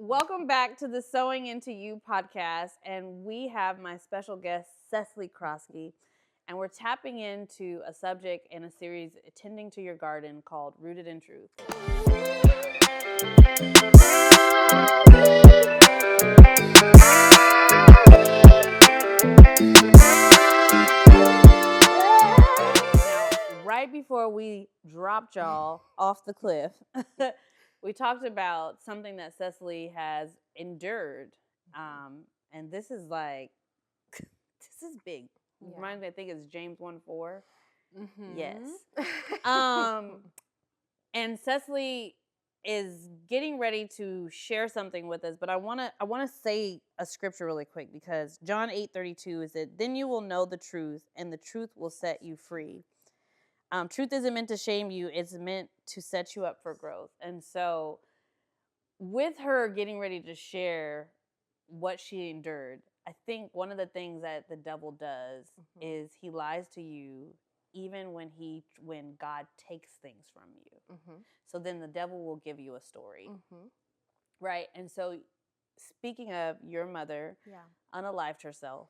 Welcome back to the Sowing Into You podcast, and we have my special guest, Cecily Croskey, and we're tapping into a subject in a series, Attending to Your Garden, called Rooted in Truth. Now, right before we dropped y'all off the cliff, we talked about something that Cecily has endured. And this is like, this is big. Yeah. Reminds me, I think it's James 1:4. Mm-hmm. Yes. And Cecily is getting ready to share something with us, but I wanna say a scripture really quick, because John 8:32 is that then you will know the truth, and the truth will set you free. Truth isn't meant to shame you, it's meant to set you up for growth. And so with her getting ready to share what she endured, I think one of the things that the devil does is he lies to you even when God takes things from you. So then the devil will give you a story. Right? And so speaking of your mother, unalived herself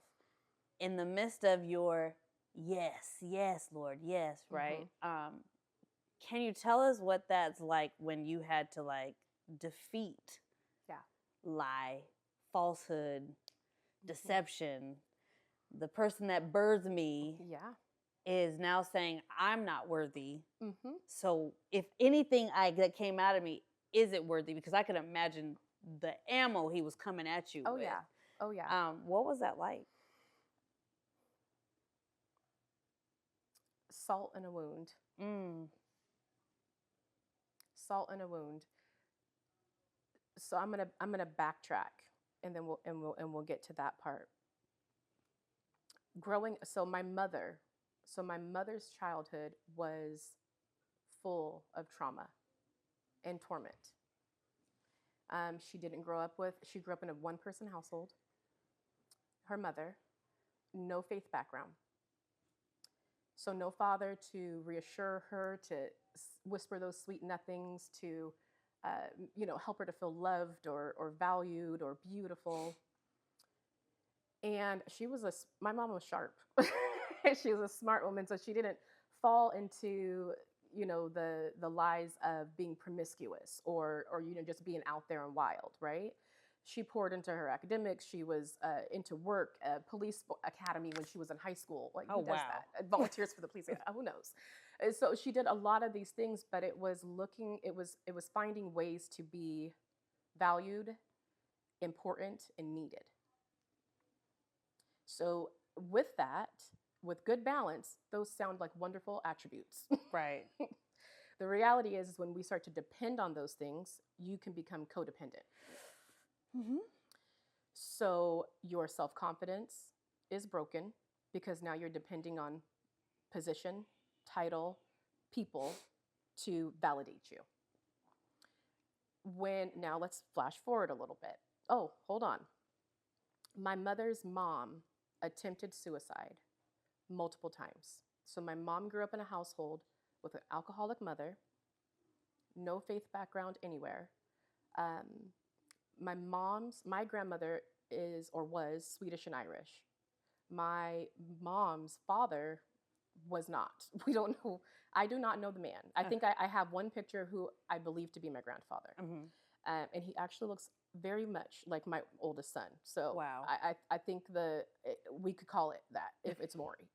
in the midst of your yes, Lord, yes, right? Can you tell us what that's like when you had to like defeat lie, falsehood, deception? The person that birthed me is now saying I'm not worthy. So if anything that came out of me, is it worthy? Because I could imagine the ammo he was coming at you with. Oh yeah. What was that like? Salt in a wound. Salt in a wound. So I'm gonna backtrack, and then we'll get to that part. My mother's childhood was full of trauma and torment. She grew up in a one-person household. Her mother, no faith background. So no father to reassure her, to whisper those sweet nothings, to help her to feel loved or valued or beautiful. And my mom was sharp. She was a smart woman, so she didn't fall into the lies of being promiscuous or just being out there and wild, right? She poured into her academics. She was into work, police academy when she was in high school. Like, who does that? Volunteers for the police. Who knows? And so she did a lot of these things, but it was finding ways to be valued, important, and needed. So with good balance, those sound like wonderful attributes. Right. The reality is when we start to depend on those things, you can become codependent. So your self-confidence is broken because now you're depending on position, title, people to validate you. Now let's flash forward a little bit. Oh, hold on. My mother's mom attempted suicide multiple times. So my mom grew up in a household with an alcoholic mother, no faith background anywhere. My grandmother was Swedish and Irish. My mom's father was not. We don't know. I do not know the man. I think I have one picture who I believe to be my grandfather. And he actually looks very much like my oldest son. So wow. I think we could call it that if it's Maury.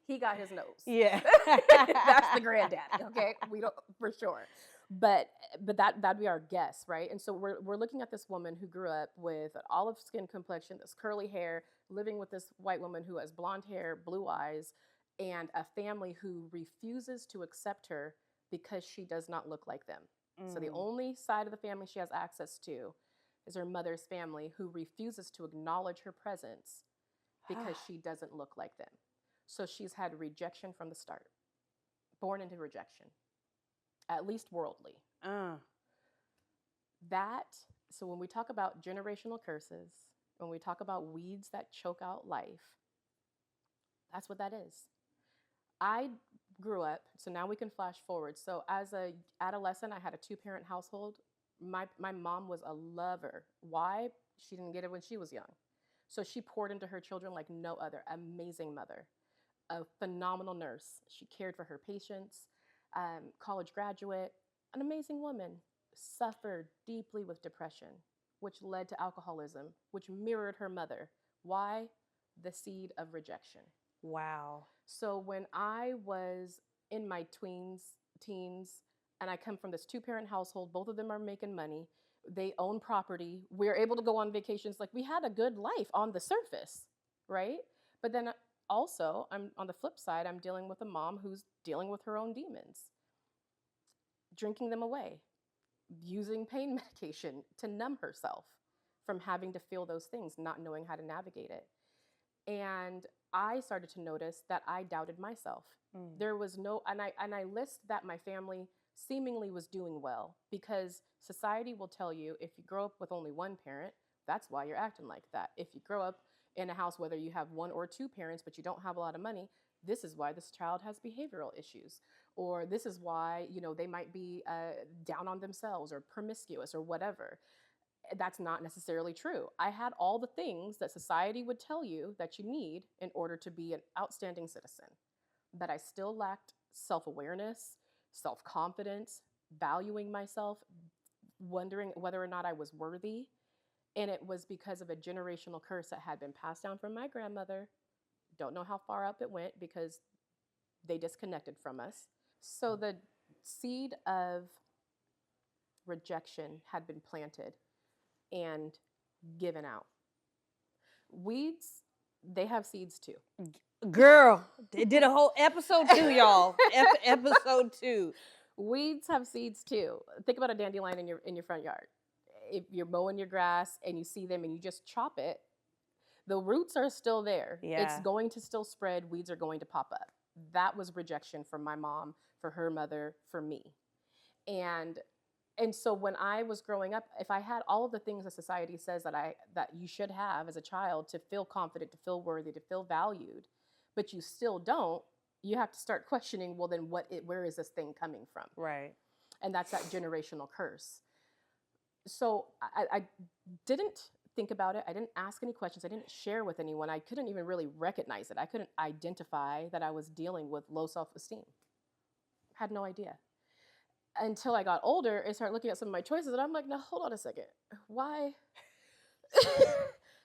He got his nose. Yeah. That's the granddaddy, okay? We don't, for sure. But that'd be our guess, right? And so we're looking at this woman who grew up with an olive skin complexion, this curly hair, living with this white woman who has blonde hair, blue eyes, and a family who refuses to accept her because she does not look like them. So the only side of the family she has access to is her mother's family, who refuses to acknowledge her presence because she doesn't look like them. So she's had rejection from the start, born into rejection, at least worldly. So when we talk about generational curses, when we talk about weeds that choke out life, that's what that is. I grew up, so now we can flash forward. So as a adolescent, I had a 2-parent household. My mom was a lover. Why? She didn't get it when she was young. So she poured into her children like no other. Amazing mother, a phenomenal nurse. She cared for her patients, college graduate, an amazing woman. Suffered deeply with depression, which led to alcoholism, which mirrored her mother. Why? The seed of rejection. Wow. So when I was in my teens, and I come from this two-parent household, both of them are making money. They own property. We're able to go on vacations. Like, we had a good life on the surface, right? But then also, I'm on the flip side, I'm dealing with a mom who's dealing with her own demons, drinking them away, using pain medication to numb herself from having to feel those things, not knowing how to navigate it. And I started to notice that I doubted myself. There was no, and I list that my family seemingly was doing well, because society will tell you, if you grow up with only one parent, that's why you're acting like that. If you grow up in a house, whether you have one or two parents, but you don't have a lot of money, this is why this child has behavioral issues, or this is why, they might be down on themselves or promiscuous or whatever. That's not necessarily true. I had all the things that society would tell you that you need in order to be an outstanding citizen, but I still lacked self-awareness, self-confidence, valuing myself, wondering whether or not I was worthy. And it was because of a generational curse that had been passed down from my grandmother. Don't know how far up it went, because they disconnected from us. So the seed of rejection had been planted and given out. Weeds, they have seeds too. Girl, they did a whole episode 2, y'all. Episode 2. Weeds have seeds too. Think about a dandelion in your front yard. If you're mowing your grass and you see them and you just chop it, the roots are still there. Yeah. It's going to still spread. Weeds are going to pop up. That was rejection from my mom, for her mother, for me. And so when I was growing up, if I had all of the things that society says that you should have as a child to feel confident, to feel worthy, to feel valued, but you still don't, you have to start questioning, well, then where is this thing coming from? Right. And that's that generational curse. So I didn't think about it. I didn't ask any questions. I didn't share with anyone. I couldn't even really recognize it. I couldn't identify that I was dealing with low self-esteem. Had no idea. Until I got older and started looking at some of my choices, and I'm like, now hold on a second. Why?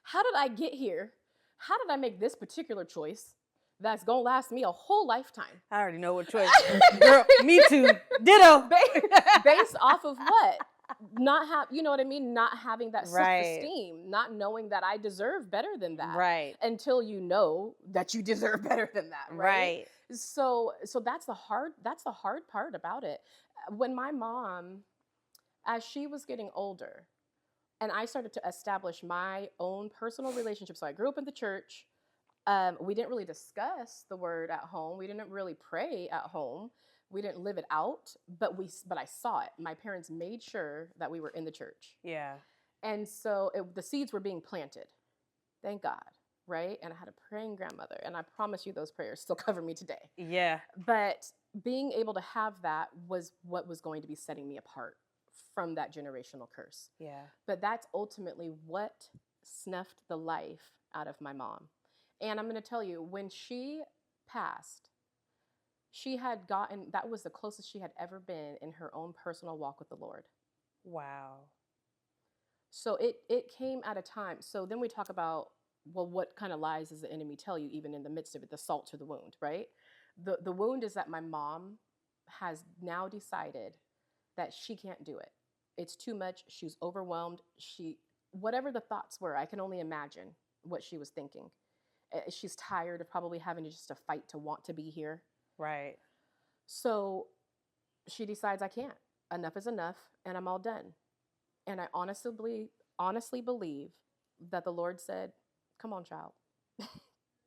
How did I get here? How did I make this particular choice that's gonna last me a whole lifetime? I already know what choice. Girl, me too. Ditto. Based off of what? You know what I mean? Not having that Right. self-esteem, not knowing that I deserve better than that. Right. Until you know that you deserve better than that. Right. So that's the hard part about it. When my mom, as she was getting older, and I started to establish my own personal relationship. So I grew up in the church. We didn't really discuss the word at home. We didn't really pray at home. We didn't live it out, but I saw it. My parents made sure that we were in the church. Yeah. And so the seeds were being planted. Thank God, right? And I had a praying grandmother, and I promise you those prayers still cover me today. Yeah. But being able to have that was what was going to be setting me apart from that generational curse. Yeah. But that's ultimately what snuffed the life out of my mom. And I'm going to tell you, when she passed, that was the closest she had ever been in her own personal walk with the Lord. Wow. So it came at a time. So then we talk about, well, what kind of lies does the enemy tell you, even in the midst of it, the salt to the wound, right? The wound is that my mom has now decided that she can't do it. It's too much. She's overwhelmed. Whatever the thoughts were, I can only imagine what she was thinking. She's tired of probably having to just fight to want to be here. Right. So she decides, I can't. Enough is enough, and I'm all done. And I honestly believe that the Lord said, "Come on, child."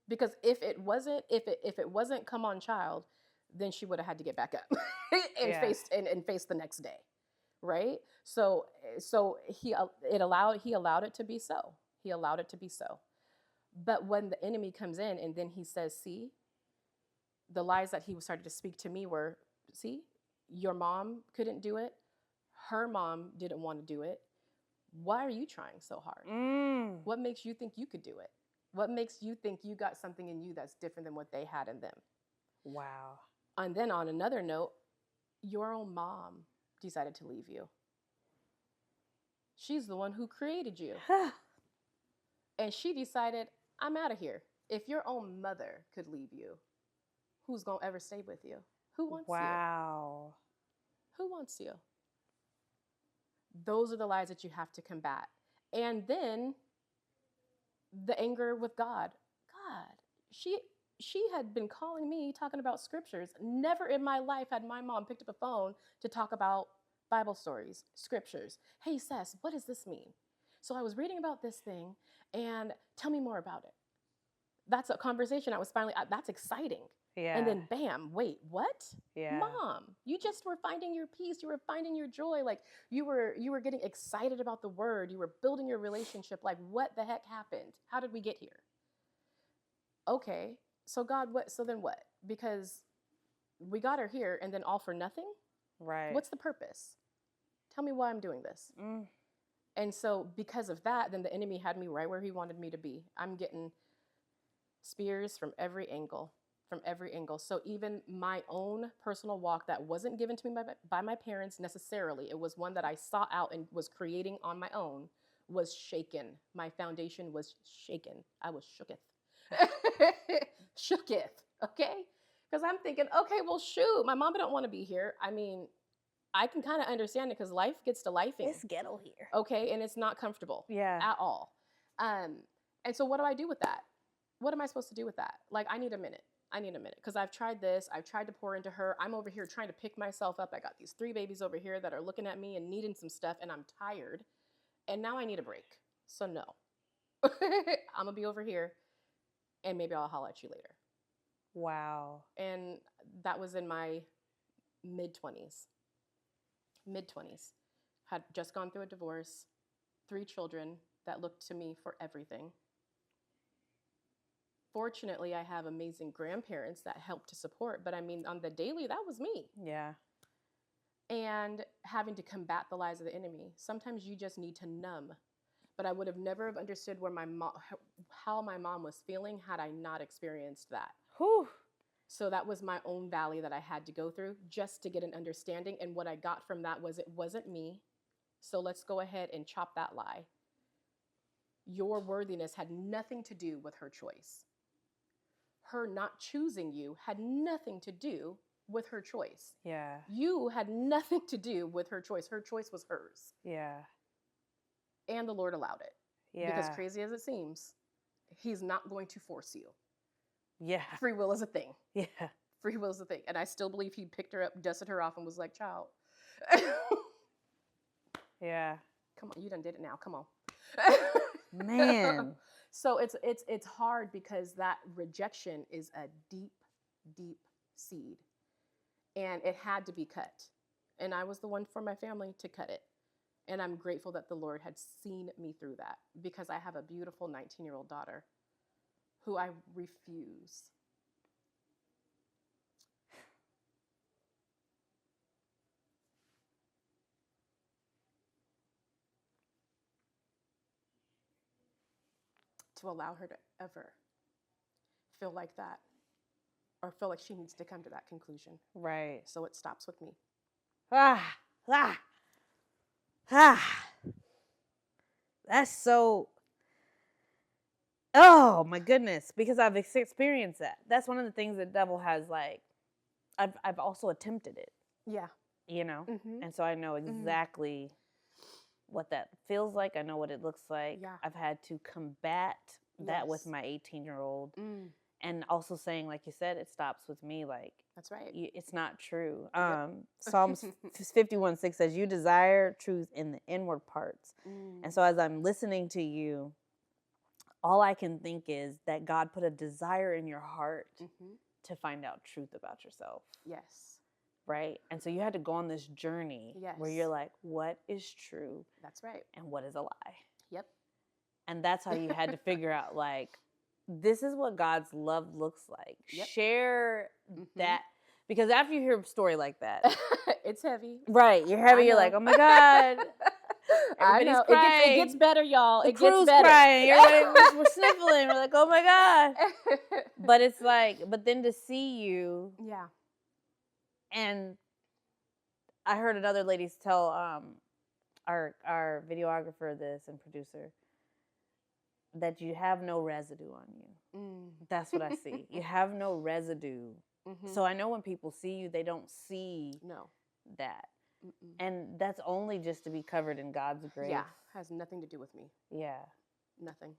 Because if it wasn't "come on, child," then she would have had to get back up and face the next day, right? So he allowed it to be so. He allowed it to be so. But when the enemy comes in and then he says, "See," the lies that he started to speak to me were, "See, your mom couldn't do it. Her mom didn't want to do it. Why are you trying so hard? Mm. What makes you think you could do it? What makes you think you got something in you that's different than what they had in them? Wow. And then on another note, your own mom decided to leave you. She's the one who created you. And she decided, I'm out of here. If your own mother could leave you, who's going to ever stay with you? Who wants you? Wow. Who wants you? Those are the lies that you have to combat. And then the anger with God. God, she had been calling me, talking about scriptures. Never in my life had my mom picked up a phone to talk about Bible stories, scriptures. Hey, Cess, what does this mean? So I was reading about this thing, and tell me more about it. That's a conversation I was finally, that's exciting. Yeah. And then bam, wait, what? Yeah. Mom, you just were finding your peace. You were finding your joy. Like you were getting excited about the word. You were building your relationship. Like what the heck happened? How did we get here? Okay, so God, so then what? Because we got her here and then all for nothing? Right. What's the purpose? Tell me why I'm doing this. And so because of that, then the enemy had me right where he wanted me to be. I'm getting spears from every angle. So even my own personal walk that wasn't given to me by my parents necessarily, it was one that I sought out and was creating on my own, was shaken. My foundation was shaken. I was shooketh. Shooketh, okay? Because I'm thinking, okay, well, shoot, my mama don't want to be here. I mean, I can kind of understand it because life gets to lifing. It's ghetto here. Okay, and it's not comfortable Yeah. at all. And so what do I do with that? What am I supposed to do with that? Like, I need a minute because I've tried this. I've tried to pour into her. I'm over here trying to pick myself up. I got these 3 babies over here that are looking at me and needing some stuff, and I'm tired. And now I need a break. So no. I'm going to be over here, and maybe I'll holler at you later. Wow. And that was in my mid-20s. Had just gone through a divorce, 3 children that looked to me for everything. Fortunately, I have amazing grandparents that help to support, but I mean, on the daily, that was me. Yeah. And having to combat the lies of the enemy. Sometimes you just need to numb. But I would have never have understood how my mom was feeling had I not experienced that. Whew. So that was my own valley that I had to go through just to get an understanding. And what I got from that was it wasn't me. So let's go ahead and chop that lie. Your worthiness had nothing to do with her choice. Her not choosing you had nothing to do with her choice. Yeah. You had nothing to do with her choice. Her choice was hers. Yeah. And the Lord allowed it. Yeah. Because crazy as it seems, he's not going to force you. Yeah. Free will is a thing. Yeah. Free will is a thing. And I still believe he picked her up, dusted her off, and was like, child. Yeah. Come on, you done did it now. Come on. Man. So it's hard because that rejection is a deep, deep seed. And it had to be cut. And I was the one for my family to cut it. And I'm grateful that the Lord had seen me through that because I have a beautiful 19-year-old daughter who I refuse to allow her to ever feel like that or feel like she needs to come to that conclusion. Right. So it stops with me. That's so, oh my goodness, because I've experienced that. That's one of the things the devil has, like, I've also attempted it. Yeah. You know? Mm-hmm. And so I know exactly what that feels like. I know what it looks like. Yeah. I've had to combat that with my 18-year-old. And also saying, like you said, it stops with me. Like, that's right. It's not true. Yep. Psalms 51:6 says, you desire truth in the inward parts. And so as I'm listening to you, all I can think is that God put a desire in your heart to find out truth about yourself. Yes. Right? And so you had to go on this journey where you're like, what is true? That's right. And what is a lie? Yep. And that's how you had to figure out, like, this is what God's love looks like. Yep. Share that, Because after you hear a story like that, It's heavy. right, you're heavy, I you're know. like, oh my God, I everybody's know. crying. It gets better, y'all. The It gets crew's better. crying. We're sniffling. We're like, oh my God. But it's like, but then to see you, Yeah. and I heard another lady tell our videographer this and producer that you have no residue on you. That's what I see. You have no residue. Mm-hmm. So I know when people see you, they don't see No. that. Mm-mm. And that's only just to be covered in God's grace. Yeah. Has nothing to do with me. Yeah. Nothing.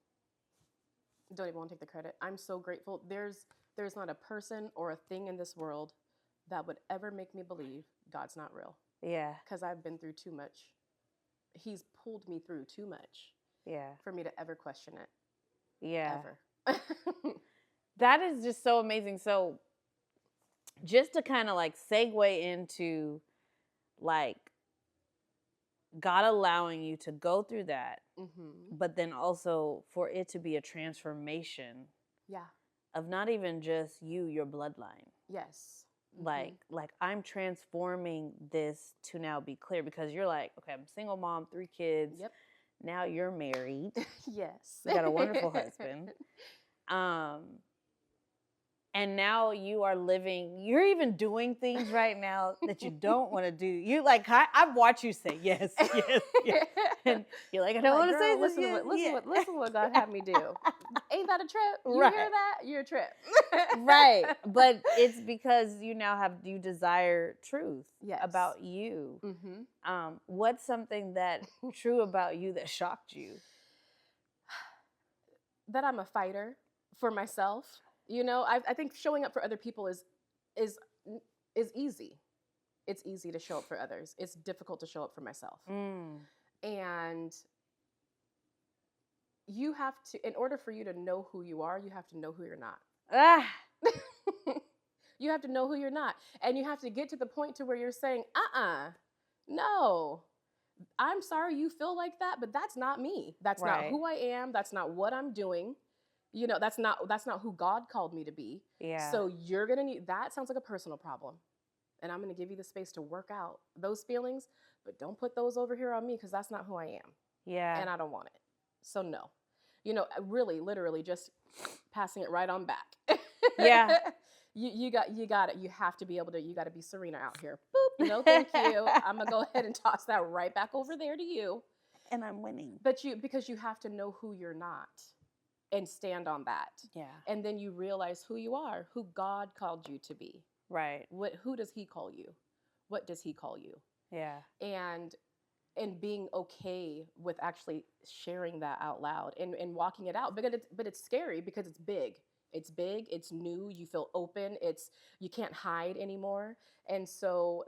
Don't even want to take the credit. I'm so grateful. There's not a person or a thing in this world that would ever make me believe God's not real. Yeah. Because I've been through too much. He's pulled me through too much. Yeah. For me to ever question it. Yeah. Ever. That is just so amazing. So just to kind of like segue into like God allowing you to go through that, but then also for it to be a transformation. Yeah. Of not even just you, your bloodline. Yes. Like I'm transforming this to now be clear, because you're like, okay, I'm a single mom, 3 kids. Yep. Now you're married. Yes. You got a wonderful husband. And now you are living, you're even doing things right now that you don't want to do. You like, I've watched you say yes, yes, yes. And you're like, I don't want to say this. Listen what God had me do. Ain't that a trip? You Right. hear that? You're a trip. Right. But it's because you desire truth Yes. about you. What's something that true about you that shocked you? That I'm a fighter for myself. You know, I think showing up for other people is easy. It's easy to show up for others. It's difficult to show up for myself. And you have to, in order for you to know who you are, you have to know who you're not. You have to know who you're not. And you have to get to the point to where you're saying, no, I'm sorry you feel like that, but that's not me. That's not who I am. That's not what I'm doing. You know, that's not who God called me to be. Yeah. So you're going to need, that sounds like a personal problem. And I'm going to give you the space to work out those feelings, but don't put those over here on me, because that's not who I am. Yeah. And I don't want it. So no. You know, really, literally just passing it right on back. Yeah. You got it. You have to be able to, you got to be Serena out here. Boop. No, thank you. I'm going to go ahead and toss that right back over there to you. And I'm winning. But because you have to know who you're not. And stand on that. Yeah. And then you realize who you are, who God called you to be. Right. Who does he call you? What does he call you? Yeah. And being okay with actually sharing that out loud and walking it out. But it's scary because it's big. It's big, it's new, you feel open, you can't hide anymore. And so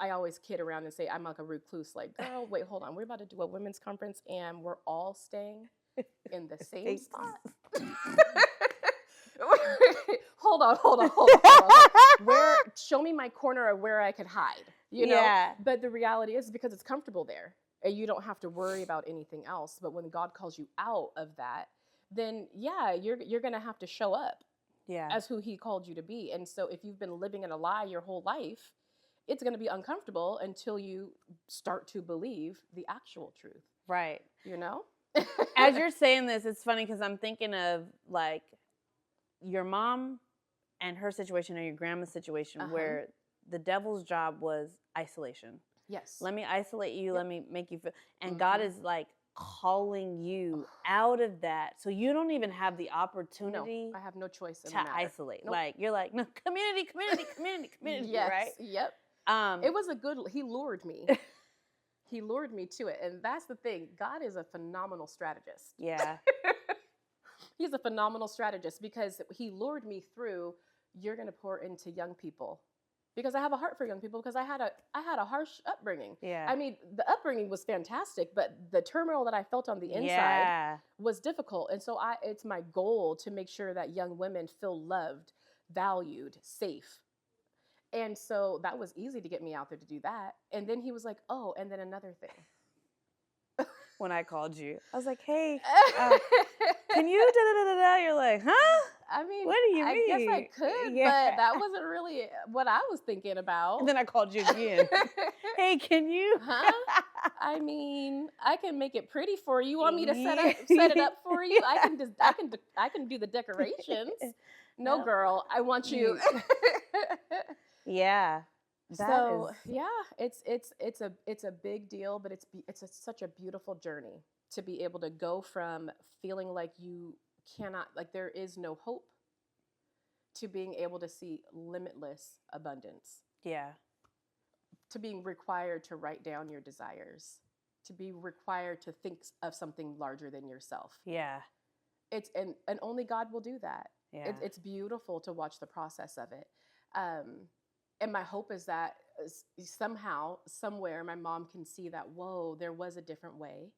I always kid around and say, I'm like a recluse, like, girl, wait, hold on. We're about to do a women's conference and we're all staying in the same spot. Hold on. Show me my corner of where I could hide, you know? Yeah. But the reality is because it's comfortable there and you don't have to worry about anything else. But when God calls you out of that, then yeah, you're going to have to show up as who he called you to be. And so if you've been living in a lie your whole life, it's going to be uncomfortable until you start to believe the actual truth. Right. You know? As you're saying this, it's funny because I'm thinking of like your mom and her situation, or your grandma's situation, where the devil's job was isolation. Yes. Let me isolate you. Yep. Let me make you feel. And God is like calling you out of that, so you don't even have the opportunity. No, I have no choice in to the matter. Isolate. Nope. Like you're like, no, community. Yes. Right. Yep. It was he lured me. He lured me to it. And that's the thing. God is a phenomenal strategist. Yeah. He's a phenomenal strategist because he lured me through, you're going to pour into young people. Because I have a heart for young people, because I had a harsh upbringing. Yeah. I mean, the upbringing was fantastic, but the turmoil that I felt on the inside was difficult. And so it's my goal to make sure that young women feel loved, valued, safe. And so that was easy to get me out there to do that. And then he was like, oh, and then another thing. When I called you, I was like, hey, can you da-da-da-da-da? You're like, huh? I mean, What do you I guess I mean? could, Yeah. but that wasn't really what I was thinking about. And then I called you again. Hey, can you? Huh? I mean, I can make it pretty for you. You want me to set Yeah. it up for you? I can do the decorations. No, No. girl, I want you. Yeah. That So is, yeah, it's a big deal, but such a beautiful journey to be able to go from feeling like you cannot, like there is no hope, to being able to see limitless abundance, yeah. to being required to write down your desires, to be required to think of something larger than yourself. Yeah. And only God will do that. Yeah. It's beautiful to watch the process of it. And my hope is that somehow, somewhere, my mom can see that, whoa, there was a different way.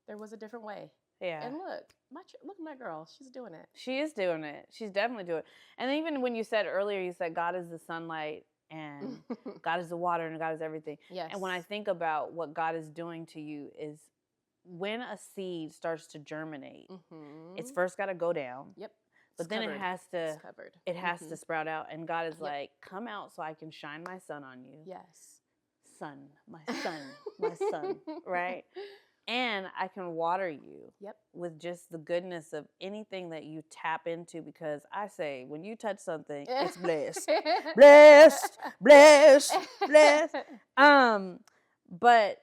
There was a different way. Yeah. And look at my girl. She's doing it. She is doing it. She's definitely doing it. And even when you said earlier, you said God is the sunlight and God is the water and God is everything. Yes. And when I think about what God is doing to you is when a seed starts to germinate, it's first got to go down. Yep. But then it has to sprout out. And God is like, come out so I can shine my sun on you. Yes. Son, my son, my son, right? And I can water you with just the goodness of anything that you tap into, because I say, when you touch something, it's blessed. Blessed, blessed, blessed. But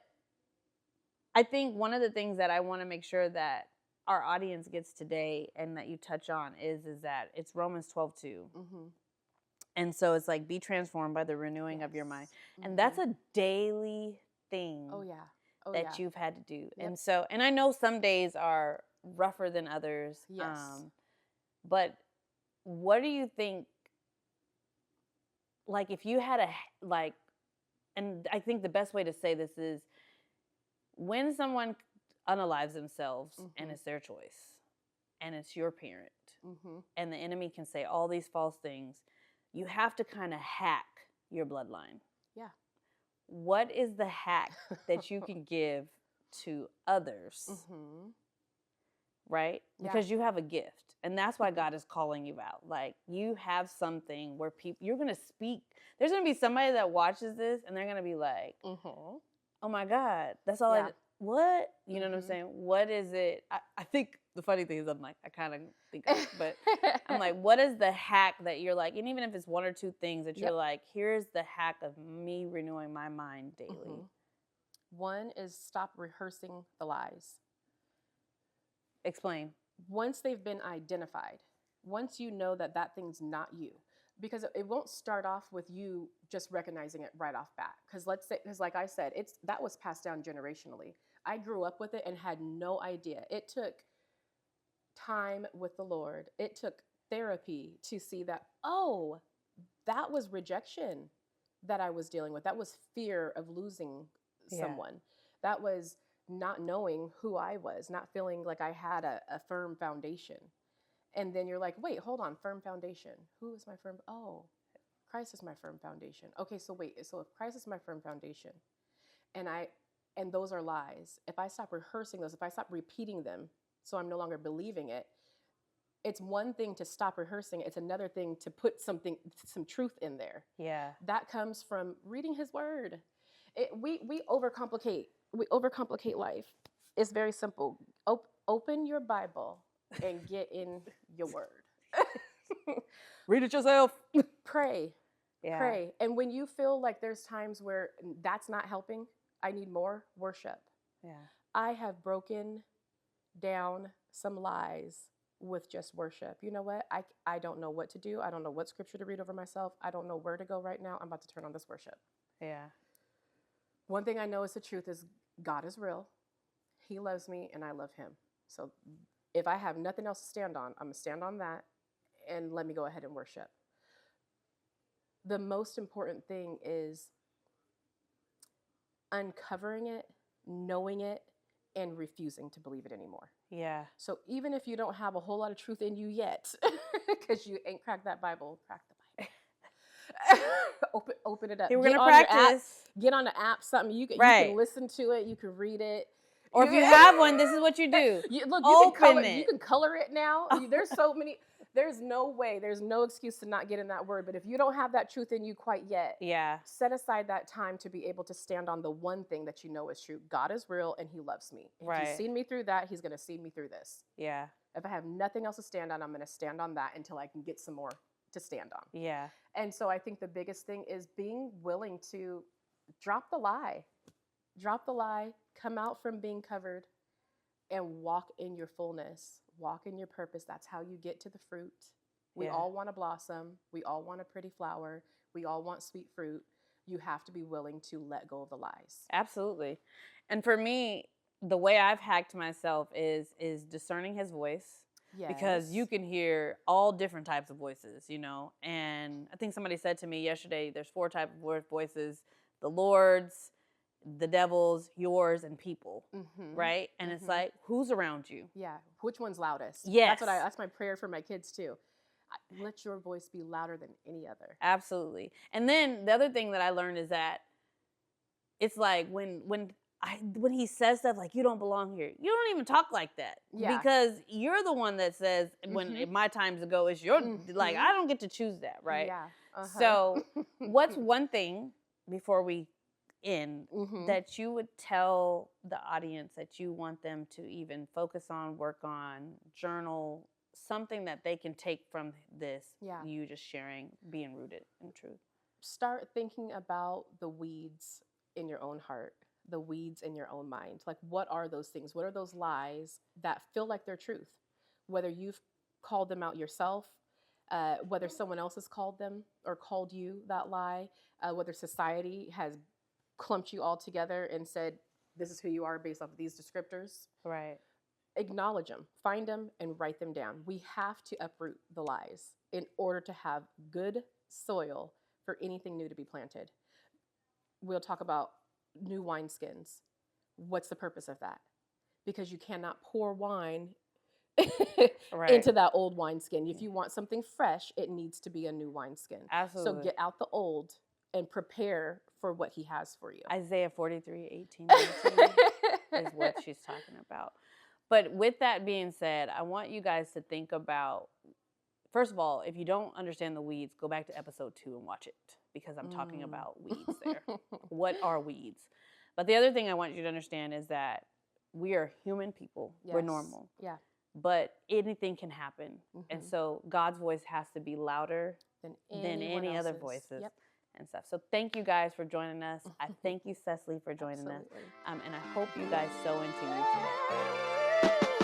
I think one of the things that I want to make sure that our audience gets today and that you touch on is that it's Romans 12:2. And so it's like, be transformed by the renewing of your mind. And that's a daily thing. That you've had to do. And so, and I know some days are rougher than others. Yes. But what do you think, like, if you had and I think the best way to say this is, when someone unalives themselves and it's their choice and it's your parent and the enemy can say all these false things, you have to kind of hack your bloodline. Yeah. What is the hack that you can give to others, right? Because you have a gift, and that's why God is calling you out. Like, you have something where you're going to speak. There's going to be somebody that watches this, and they're going to be like, oh my God, that's all what? You know what I'm saying? What is it? I think the funny thing is, I'm like, I kind of think of it, but I'm like, what is the hack that you're like, and even if it's one or two things that you're like, here's the hack of me renewing my mind daily. One is stop rehearsing the lies. Explain. Once they've been identified, once you know that that thing's not you, because it won't start off with you just recognizing it right off bat. Because like I said, that was passed down generationally. I grew up with it and had no idea. It took time with the Lord. It took therapy to see that, oh, that was rejection that I was dealing with. That was fear of losing someone. That was not knowing who I was, not feeling like I had a firm foundation. And then you're like, wait, hold on, firm foundation. Who is my firm? Oh, Christ is my firm foundation. Okay, so wait, so if Christ is my firm foundation, and those are lies, if I stop rehearsing those, if I stop repeating them, so I'm no longer believing it, it's one thing to stop rehearsing. It's another thing to put some truth in there. Yeah. That comes from reading his word. We overcomplicate life. It's very simple. Open your Bible and get in your word. Read it yourself. Pray. Yeah. Pray. And when you feel like there's times where that's not helping, I need more worship. Yeah. I have broken down some lies with just worship. You know what? I don't know what to do. I don't know what scripture to read over myself. I don't know where to go right now. I'm about to turn on this worship. Yeah. One thing I know is the truth is God is real. He loves me and I love him. So if I have nothing else to stand on, I'm going to stand on that and let me go ahead and worship. The most important thing is uncovering it, knowing it, and refusing to believe it anymore. Yeah. So even if you don't have a whole lot of truth in you yet, because you ain't cracked that Bible, crack the Bible. Open it up. We're going to practice. Get on the app, something. You can listen to it. You can read it. Or if you have one, this is what you do. Look, Open you it. can color it now. There's so many. There's no way. There's no excuse to not get in that word. But if you don't have that truth in you quite yet, Yeah. set aside that time to be able to stand on the one thing that you know is true. God is real and he loves me. If Right. he's seen me through that, he's going to see me through this. Yeah. If I have nothing else to stand on, I'm going to stand on that until I can get some more to stand on. Yeah. And so I think the biggest thing is being willing to drop the lie. Drop the lie, come out from being covered, and walk in your fullness. Walk in your purpose. That's how you get to the fruit. We all want to blossom. We all want a pretty flower. We all want sweet fruit. You have to be willing to let go of the lies. Absolutely. And for me, the way I've hacked myself is discerning his voice. Yes. Because you can hear all different types of voices, you know. And I think somebody said to me yesterday, there's 4 types of voices: the Lord's, the devil's, yours, and people. Right? And it's like, who's around you? Yeah. Which one's loudest? Yes. That's my prayer for my kids too. Let your voice be louder than any other. Absolutely. And then the other thing that I learned is that it's like when he says stuff like, you don't belong here, you don't even talk like that. Yeah. Because you're the one that says, when my time to go is your, like, I don't get to choose that, right? Yeah. So what's one thing, before we end, that you would tell the audience that you want them to even focus on, work on, journal, something that they can take from this, you just sharing, being rooted in truth? Start thinking about the weeds in your own heart, the weeds in your own mind. Like, what are those things? What are those lies that feel like they're truth? Whether you've called them out yourself, whether someone else has called them or called you that lie, whether society has clumped you all together and said, this is who you are based off of these descriptors. Right. Acknowledge them, find them, and write them down. We have to uproot the lies in order to have good soil for anything new to be planted. We'll talk about new wineskins. What's the purpose of that? Because you cannot pour wine into that old wineskin. If you want something fresh, it needs to be a new wineskin. Absolutely. So get out the old and prepare for what he has for you. Isaiah 43:18-19 is what she's talking about. But with that being said, I want you guys to think about, first of all, if you don't understand the weeds, go back to episode 2 and watch it, because I'm talking about weeds there. What are weeds? But the other thing I want you to understand is that we are human people. Yes. We're normal. Yeah. But anything can happen. And so God's voice has to be louder than any other voices. Yep. And stuff. So thank you guys for joining us. I thank you, Cecily, for joining us. And I hope you guys sow into you today.